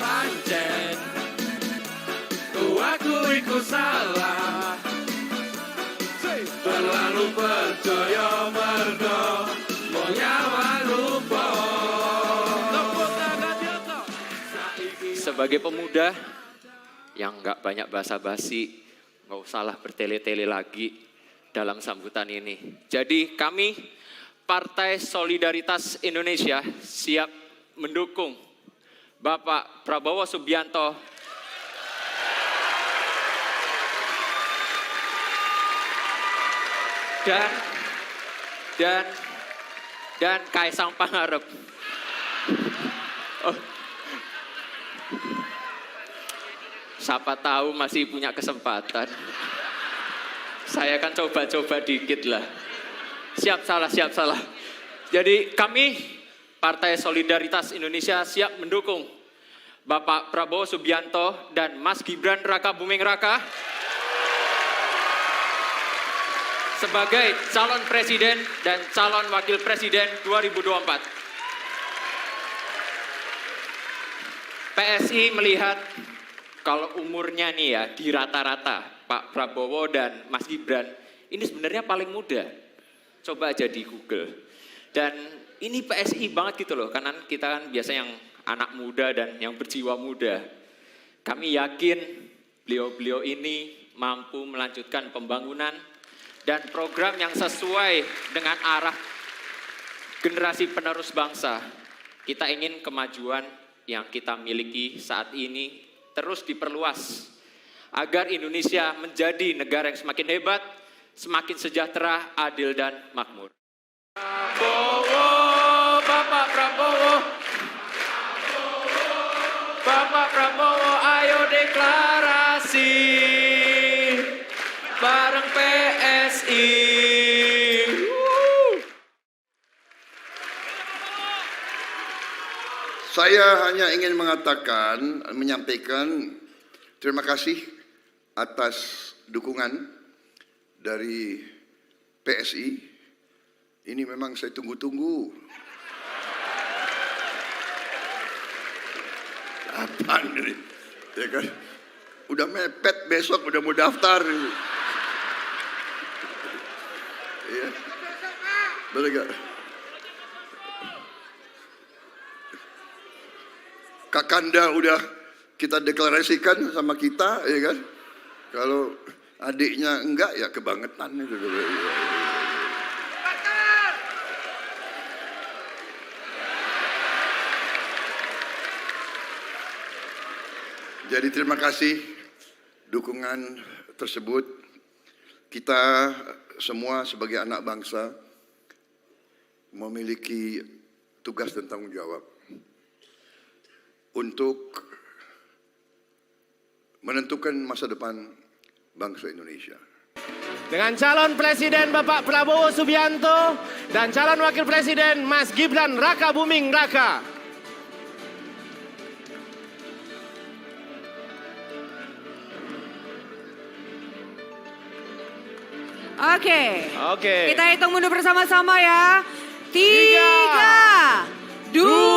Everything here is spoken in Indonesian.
pancen aku iku salah terlalu percaya mergo mau nyawa lupa. Sebagai pemuda yang nggak banyak basa-basi, nggak usahlah bertele-tele lagi dalam sambutan ini. Jadi kami Partai Solidaritas Indonesia siap mendukung Bapak Prabowo Subianto dan Kaisang Pangarep. Oh. Siapa tahu masih punya kesempatan. Saya kan coba-coba dikit lah. Siap salah. Jadi kami Partai Solidaritas Indonesia siap mendukung Bapak Prabowo Subianto dan Mas Gibran Raka Buming Raka sebagai calon presiden dan calon wakil presiden 2024. PSI melihat kalau umurnya nih ya di rata-rata Pak Prabowo dan Mas Gibran ini sebenarnya paling muda. Coba aja di Google. Dan ini PSI banget gitu loh, karena kita kan biasa yang anak muda dan yang berjiwa muda. Kami yakin beliau-beliau ini mampu melanjutkan pembangunan dan program yang sesuai dengan arah generasi penerus bangsa. Kita ingin kemajuan yang kita miliki saat ini terus diperluas agar Indonesia menjadi negara yang semakin hebat, semakin sejahtera, adil dan makmur. Prabowo, Bapak Prabowo, Bapak Prabowo, ayo deklarasi bareng PSI. Saya hanya ingin menyampaikan terima kasih atas dukungan dari PSI. Ini memang saya tunggu-tunggu. Apaan ini? Ya kan? Udah mepet besok, udah mau daftar. Iya. Betul gak? Kakanda udah kita deklarasikan sama kita, ya kan? Kalau adiknya enggak, ya kebangetan itu. Jadi terima kasih dukungan tersebut. Kita semua sebagai anak bangsa memiliki tugas dan tanggung jawab untuk menentukan masa depan bangsa Indonesia. Dengan calon presiden Bapak Prabowo Subianto dan calon wakil presiden Mas Gibran Raka Buming Raka. Oke. Kita hitung mundur bersama-sama ya. 3, 2,